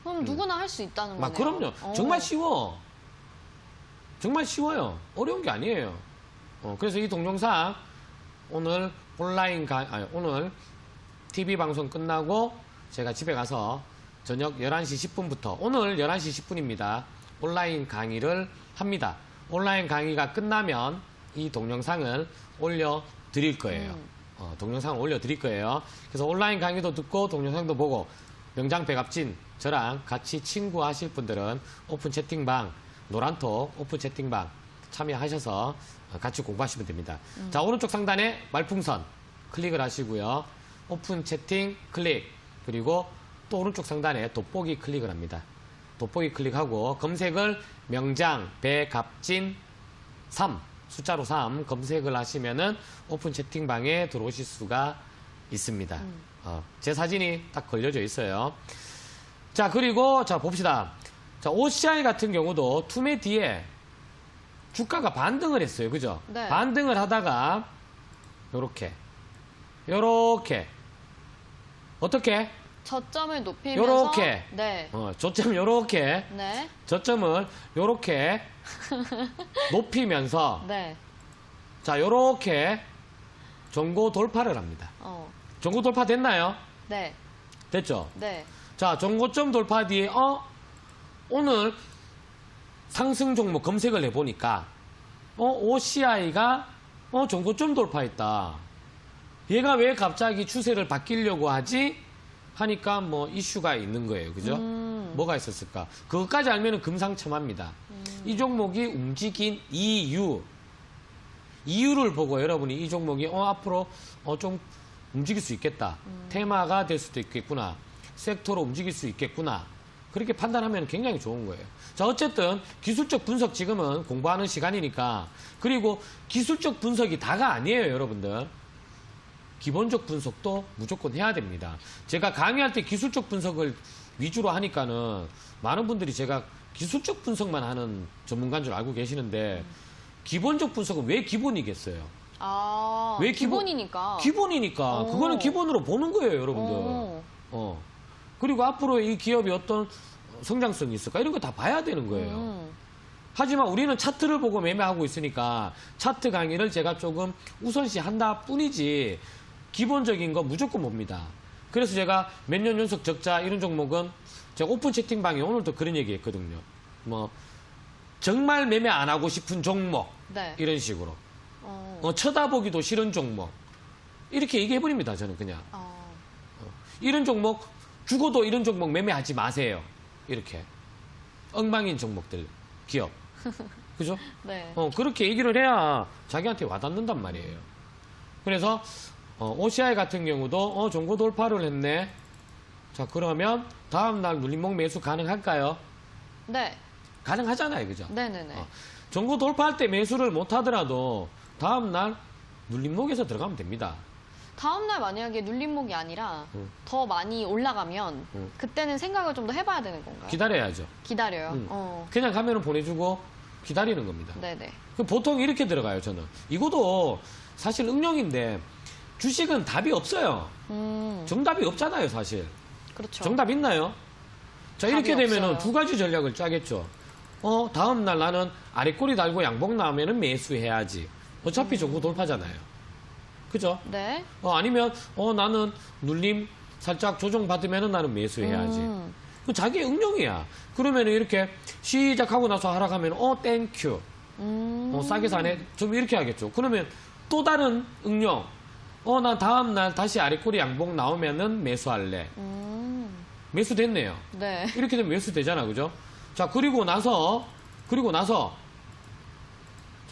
그럼 누구나 할 수 있다는 거네요. 그럼요. 정말 쉬워. 정말 쉬워요. 어려운 게 아니에요. 그래서 이 동영상 오늘 오늘 TV 방송 끝나고 제가 집에 가서 저녁 11시 10분부터 오늘 11시 10분입니다. 온라인 강의를 합니다. 온라인 강의가 끝나면 이 동영상을 올려드릴 거예요. 동영상을 올려드릴 거예요. 그래서 온라인 강의도 듣고 동영상도 보고 명장 백압진 저랑 같이 친구하실 분들은 오픈 채팅방 노란톡 오픈 채팅방 참여하셔서 같이 공부하시면 됩니다. 자, 오른쪽 상단에 말풍선 클릭을 하시고요. 오픈 채팅 클릭 그리고 또 오른쪽 상단에 돋보기 클릭을 합니다. 돋보기 클릭하고 검색을 명장 백압진 3 숫자로 3 검색을 하시면은 오픈 채팅방에 들어오실 수가 있습니다. 제 사진이 딱 걸려져 있어요. 자, 그리고 자 봅시다. 자, OCI 같은 경우도 투매 뒤에 주가가 반등을 했어요. 그죠? 네. 반등을 하다가 요렇게 어떻게? 저점을 높이면서 요렇게 네. 저점 요렇게 네. 저점을 요렇게 높이면서 네. 자 요렇게 전고 돌파를 합니다. 전고 돌파 됐나요? 네. 됐죠? 네. 자, 전고점 돌파 뒤에 오늘 상승 종목 검색을 해보니까 OCI가 전고점 돌파했다. 얘가 왜 갑자기 추세를 바뀌려고 하지? 하니까 뭐 이슈가 있는 거예요. 그죠? 뭐가 있었을까? 그것까지 알면은 금상첨화입니다. 이 종목이 움직인 이유를 보고 여러분이 이 종목이 앞으로 좀 움직일 수 있겠다. 테마가 될 수도 있겠구나. 섹터로 움직일 수 있겠구나. 그렇게 판단하면 굉장히 좋은 거예요. 자, 어쨌든 기술적 분석 지금은 공부하는 시간이니까. 그리고 기술적 분석이 다가 아니에요, 여러분들. 기본적 분석도 무조건 해야 됩니다. 제가 강의할 때 기술적 분석을 위주로 하니까는 많은 분들이 제가 기술적 분석만 하는 전문가인 줄 알고 계시는데 기본적 분석은 왜 기본이겠어요? 왜 기본이니까. 기본이니까. 그거는 기본으로 보는 거예요, 여러분들. 그리고 앞으로 이 기업이 어떤 성장성이 있을까? 이런 거 다 봐야 되는 거예요. 하지만 우리는 차트를 보고 매매하고 있으니까 차트 강의를 제가 조금 우선시 한다 뿐이지 기본적인 거 무조건 봅니다. 그래서 제가 몇 년 연속 적자 이런 종목은 제가 오픈 채팅방에 오늘도 그런 얘기 했거든요. 뭐 정말 매매 안 하고 싶은 종목 네. 이런 식으로 쳐다보기도 싫은 종목 이렇게 얘기해버립니다. 저는 그냥 이런 종목 죽어도 이런 종목 매매하지 마세요. 이렇게 엉망인 종목들 기업 그죠? 네. 그렇게 얘기를 해야 자기한테 와닿는단 말이에요. 그래서 OCI 같은 경우도 종고 돌파를 했네. 자, 그러면 다음날 눌림목 매수 가능할까요? 네. 가능하잖아요. 그죠? 네네네. 종고 돌파할 때 매수를 못 하더라도 다음날 눌림목에서 들어가면 됩니다. 다음날 만약에 눌림목이 아니라 더 많이 올라가면 그때는 생각을 좀 더 해봐야 되는 건가요? 기다려야죠. 기다려요. 그냥 가면은 보내주고 기다리는 겁니다. 네네. 보통 이렇게 들어가요, 저는. 이것도 사실 응용인데 주식은 답이 없어요. 정답이 없잖아요, 사실. 그렇죠. 정답 있나요? 자, 이렇게 답이 되면은 없어요. 두 가지 전략을 짜겠죠. 다음날 나는 아래꼬리 달고 양봉 나오면은 매수해야지. 어차피 종고 돌파잖아요. 그죠? 네. 아니면, 나는 눌림 살짝 조정받으면은 나는 매수해야지. 그 자기의 응용이야. 그러면 이렇게 시작하고 나서 하락하면, 땡큐. 싸게 사네. 좀 이렇게 하겠죠. 그러면 또 다른 응용. 나 다음날 다시 아래꼬리 양봉 나오면은 매수할래. 매수됐네요. 네. 이렇게 되면 매수되잖아. 그죠? 자, 그리고 나서,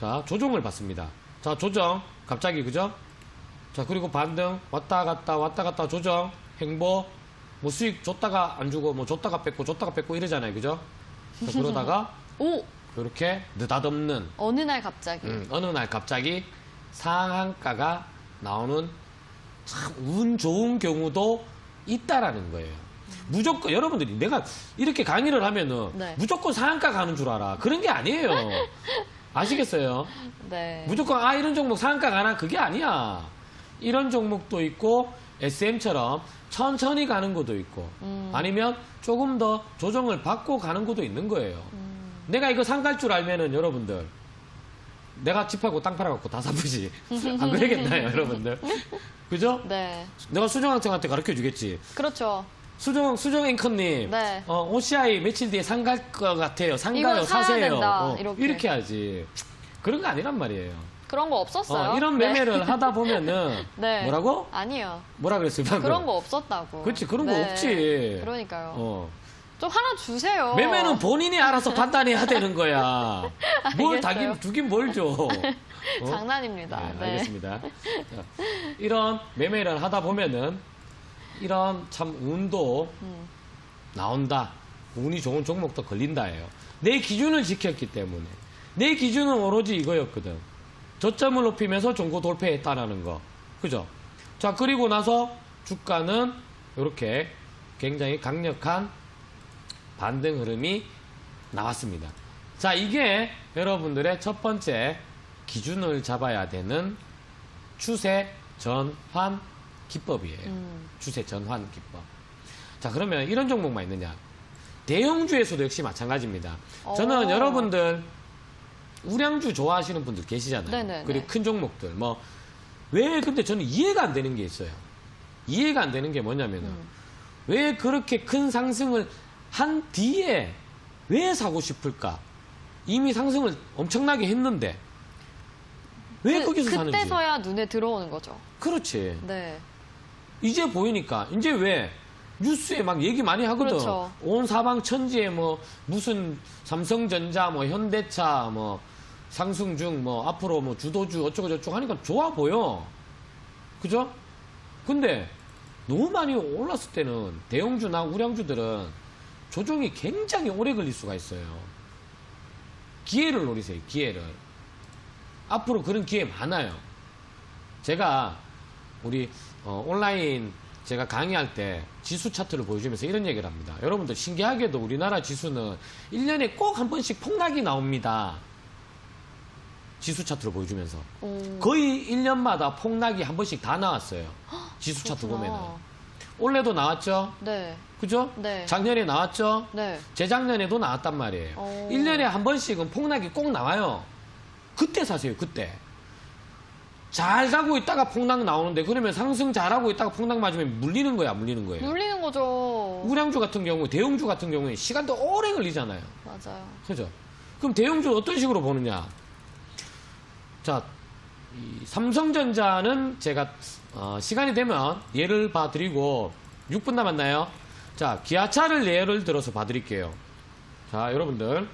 자, 조정을 받습니다. 자, 조정. 갑자기, 그죠? 자, 그리고 반등. 왔다 갔다 조정. 행보. 뭐 수익 줬다가 안 주고, 뭐 줬다가 뺏고 이러잖아요. 그죠? 자, 그러다가, 오! 이렇게 느닷없는, 어느 날 갑자기. 어느 날 갑자기 상한가가 나오는 참 운 좋은 경우도 있다라는 거예요. 무조건, 여러분들이 내가 이렇게 강의를 하면은 네. 무조건 상한가 가는 줄 알아. 그런 게 아니에요. 아시겠어요? 네. 무조건, 이런 종목 상한가 가나? 그게 아니야. 이런 종목도 있고, SM처럼 천천히 가는 것도 있고, 아니면 조금 더 조정을 받고 가는 것도 있는 거예요. 내가 이거 상갈 줄 알면은 여러분들, 내가 집하고 땅 팔아갖고 다 사쁘지. 안 그러겠나요, 여러분들? 그죠? 네. 내가 수정학생한테 가르쳐 주겠지. 그렇죠. 수정 앵커님, 네. OCI 며칠 뒤에 상갈 것 같아요. 상가요, 이건 사야 사세요. 된다, 이렇게. 하지. 그런 거 아니란 말이에요. 그런 거 없었어요. 이런 네. 매매를 하다 보면은, 네. 뭐라고? 아니요. 뭐라 그랬어요, 방금? 그런 거 없었다고. 그렇지, 그런 거 네. 없지. 그러니까요. 좀 하나 주세요. 매매는 본인이 알아서 판단해야 되는 거야. 뭘 알겠어요. 주긴 뭘 줘. 장난입니다. 네, 네. 알겠습니다. 자, 이런 매매를 하다 보면은 이런 참 운도 나온다. 운이 좋은 종목도 걸린다예요. 내 기준을 지켰기 때문에. 내 기준은 오로지 이거였거든. 저점을 높이면서 종고 돌파했다라는 거. 그죠? 자, 그리고 나서 주가는 이렇게 굉장히 강력한 반등 흐름이 나왔습니다. 자, 이게 여러분들의 첫 번째 기준을 잡아야 되는 추세 전환 기법이에요. 추세 전환 기법. 자, 그러면 이런 종목만 있느냐? 대형주에서도 역시 마찬가지입니다. 저는 오. 여러분들 우량주 좋아하시는 분들 계시잖아요. 네네네. 그리고 큰 종목들. 왜 근데 저는 이해가 안 되는 게 있어요. 이해가 안 되는 게 뭐냐면은 왜 그렇게 큰 상승을 한 뒤에 왜 사고 싶을까? 이미 상승을 엄청나게 했는데 왜 거기서 사는지. 그때서야 눈에 들어오는 거죠. 그렇지. 네. 이제 보이니까 이제 왜 뉴스에 막 얘기 많이 하거든. 그렇죠. 온 사방 천지에 무슨 삼성전자 현대차 상승 중 앞으로 주도주 어쩌고 저쩌고 하니까 좋아 보여. 그죠? 근데 너무 많이 올랐을 때는 대형주나 우량주들은 조정이 굉장히 오래 걸릴 수가 있어요. 기회를 노리세요. 기회를. 앞으로 그런 기회 많아요. 제가 우리 온라인 제가 강의할 때 지수 차트를 보여주면서 이런 얘기를 합니다. 여러분들 신기하게도 우리나라 지수는 1년에 꼭 한 번씩 폭락이 나옵니다. 지수 차트를 보여주면서. 거의 1년마다 폭락이 한 번씩 다 나왔어요. 지수 차트 그렇구나. 보면은. 올해도 나왔죠? 네. 그죠? 네. 작년에 나왔죠? 네. 재작년에도 나왔단 말이에요. 1년에 한 번씩은 폭락이 꼭 나와요. 그때 사세요, 그때. 잘 가고 있다가 폭락 나오는데 그러면 상승 잘하고 있다가 폭락 맞으면 물리는 거야, 물리는 거예요. 물리는 거죠. 우량주 같은 경우, 대형주 같은 경우에 시간도 오래 걸리잖아요. 맞아요. 그죠? 그럼 대형주 어떤 식으로 보느냐? 자, 이 삼성전자는 제가 시간이 되면 예를 봐드리고 6분 남았나요? 자, 기아차를 예를 들어서 봐드릴게요. 자, 여러분들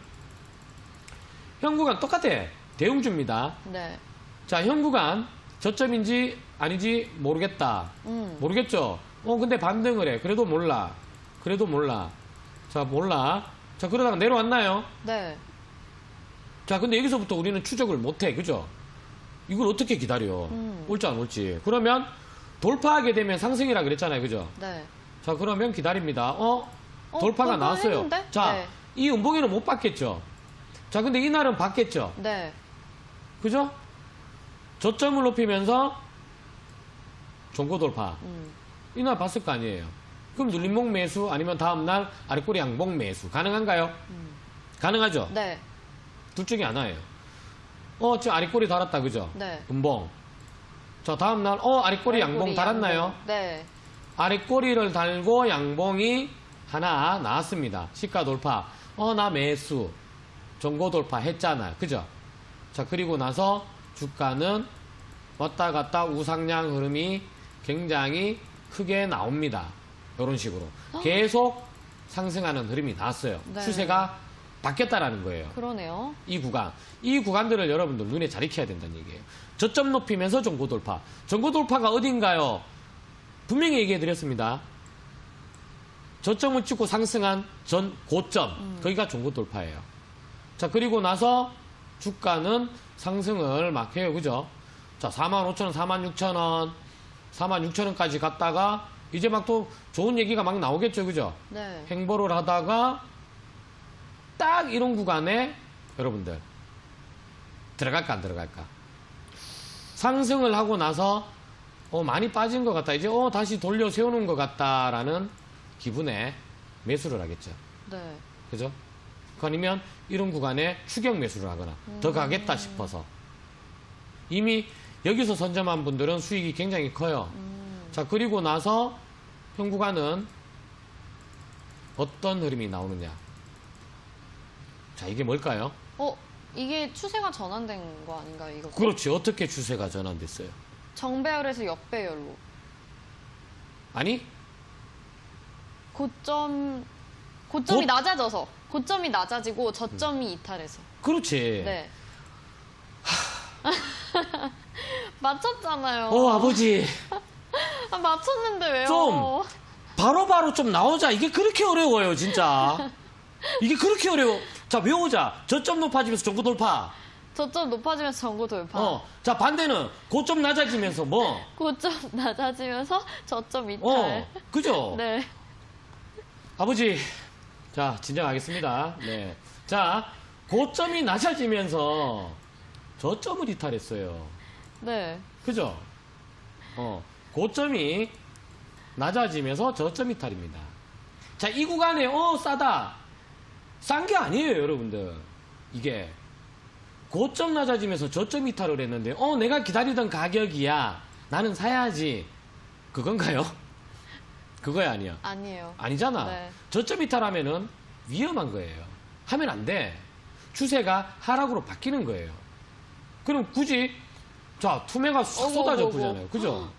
현구간 똑같아. 대형주입니다. 네. 자, 현구간 저점인지 아닌지 모르겠다. 모르겠죠? 근데 반등을 해. 그래도 몰라. 자, 몰라. 자, 그러다가 내려왔나요? 네. 자, 근데 여기서부터 우리는 추적을 못해. 그죠? 이걸 어떻게 기다려? 올지 안 올지. 그러면 돌파하게 되면 상승이라 그랬잖아요. 그죠? 네. 자, 그러면 기다립니다. 돌파가 나왔어요. 했는데? 자, 네. 이 은봉이는 못 받겠죠? 자, 근데 이날은 받겠죠? 네. 그죠? 저점을 높이면서 종고 돌파. 이날 봤을 거 아니에요. 그럼 눌림목 매수 아니면 다음날 아래꼬리 양봉 매수. 가능한가요? 가능하죠? 네. 둘 중에 하나예요. 지금 아래꼬리 달았다. 그죠? 네. 음봉. 자, 다음날, 아래꼬리 양봉 달았나요? 양봉. 네. 아래꼬리를 달고 양봉이 하나 나왔습니다. 시가 돌파. 나 매수. 종고 돌파 했잖아요. 그죠? 자, 그리고 나서 주가는 왔다 갔다 우상향 흐름이 굉장히 크게 나옵니다. 이런 식으로 계속 상승하는 흐름이 나왔어요. 네. 추세가 바뀌었다라는 거예요. 그러네요. 이 구간들을 여러분들 눈에 잘 익혀야 된다는 얘기예요. 저점 높이면서 전고 돌파. 전고 돌파가 어딘가요? 분명히 얘기해 드렸습니다. 저점을 찍고 상승한 전 고점, 거기가 전고 돌파예요. 자, 그리고 나서 주가는 상승을 막 해요. 그죠? 자, 45,000원, 46,000원, 46,000원까지 갔다가 이제 막 또 좋은 얘기가 막 나오겠죠. 그죠? 네. 행보를 하다가 딱 이런 구간에 여러분들 들어갈까 안 들어갈까? 상승을 하고 나서 많이 빠진 것 같다. 이제 다시 돌려 세우는 것 같다라는 기분에 매수를 하겠죠. 네. 그죠? 아니면 이런 구간에 추격 매수를 하거나 더 가겠다 싶어서 이미 여기서 선점한 분들은 수익이 굉장히 커요. 자, 그리고 나서 현 구간은 어떤 흐름이 나오느냐? 자, 이게 뭘까요? 이게 추세가 전환된 거 아닌가요, 이거? 그렇지. 어떻게 추세가 전환됐어요? 정배열에서 역배열로. 아니? 고점이 낮아져서. 고점이 낮아지고 저점이 이탈해서. 그렇지. 네. 맞췄잖아요. 아버지. 맞췄는데 왜요? 좀 바로바로 좀 나오자. 이게 그렇게 어려워요, 진짜. 이게 그렇게 어려워. 자, 외우자. 저점 높아지면서 전고 돌파. 저점 높아지면서 전고 돌파. 자, 반대는 고점 낮아지면서 뭐? 고점 낮아지면서 저점 이탈. 그죠? 네. 아버지. 자, 진정하겠습니다. 네. 자, 고점이 낮아지면서 저점을 이탈했어요. 네. 그죠? 고점이 낮아지면서 저점 이탈입니다. 자, 이 구간에 싸다. 싼 게 아니에요, 여러분들. 이게 고점 낮아지면서 저점 이탈을 했는데 내가 기다리던 가격이야. 나는 사야지. 그건가요? 그거야 아니야. 아니에요. 아니잖아. 네. 저점 이탈하면은 위험한 거예요. 하면 안 돼. 추세가 하락으로 바뀌는 거예요. 그럼 굳이 자, 투매가 싹 쏟아져 보잖아요. 그죠?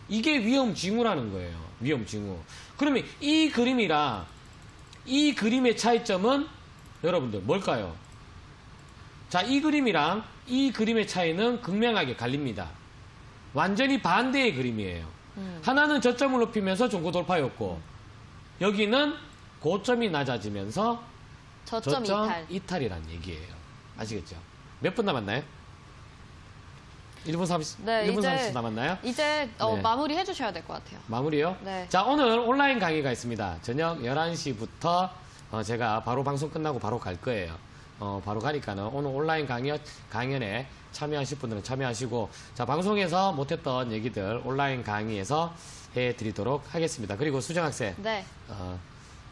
이게 위험징후라는 거예요. 위험징후. 그러면 이 그림이랑 이 그림의 차이점은 여러분들 뭘까요? 자, 이 그림이랑 이 그림의 차이는 극명하게 갈립니다. 완전히 반대의 그림이에요. 하나는 저점을 높이면서 전고 돌파였고 여기는 고점이 낮아지면서 저점 이탈. 이탈이란 얘기예요. 아시겠죠? 몇 분 남았나요? 1분 30, 네, 1분 이제 30초 남았나요? 이제 네. 마무리 해주셔야 될 것 같아요. 마무리요? 네. 자, 오늘 온라인 강의가 있습니다. 저녁 11시부터 제가 바로 방송 끝나고 바로 갈 거예요. 바로 가니까는 오늘 온라인 강연에 참여하실 분들은 참여하시고, 자, 방송에서 못했던 얘기들 온라인 강의에서 해드리도록 하겠습니다. 그리고 수정학생. 네.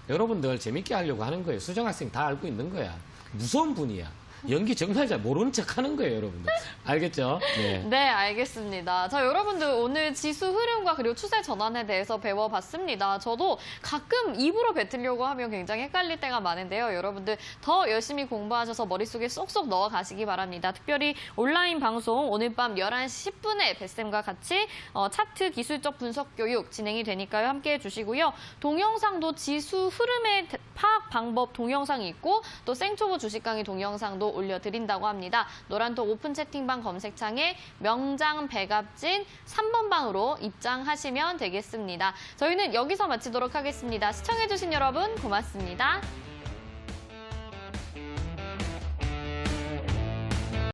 여러분들 재밌게 하려고 하는 거예요. 수정학생 다 알고 있는 거야. 무서운 분이야. 연기 정말 잘 모르는 척 하는 거예요, 여러분들. 알겠죠? 네. 네, 알겠습니다. 자, 여러분들 오늘 지수 흐름과 그리고 추세 전환에 대해서 배워봤습니다. 저도 가끔 입으로 뱉으려고 하면 굉장히 헷갈릴 때가 많은데요. 여러분들 더 열심히 공부하셔서 머릿속에 쏙쏙 넣어 가시기 바랍니다. 특별히 온라인 방송 오늘 밤 11시 10분에 뱃쌤과 같이 차트 기술적 분석 교육 진행이 되니까요. 함께해 주시고요. 동영상도 지수 흐름의 파악 방법 동영상이 있고 또 생초보 주식 강의 동영상도 올려드린다고 합니다. 노란톡 오픈 채팅방 검색창에 명장 배갑진 3번 방으로 입장하시면 되겠습니다. 저희는 여기서 마치도록 하겠습니다. 시청해주신 여러분 고맙습니다.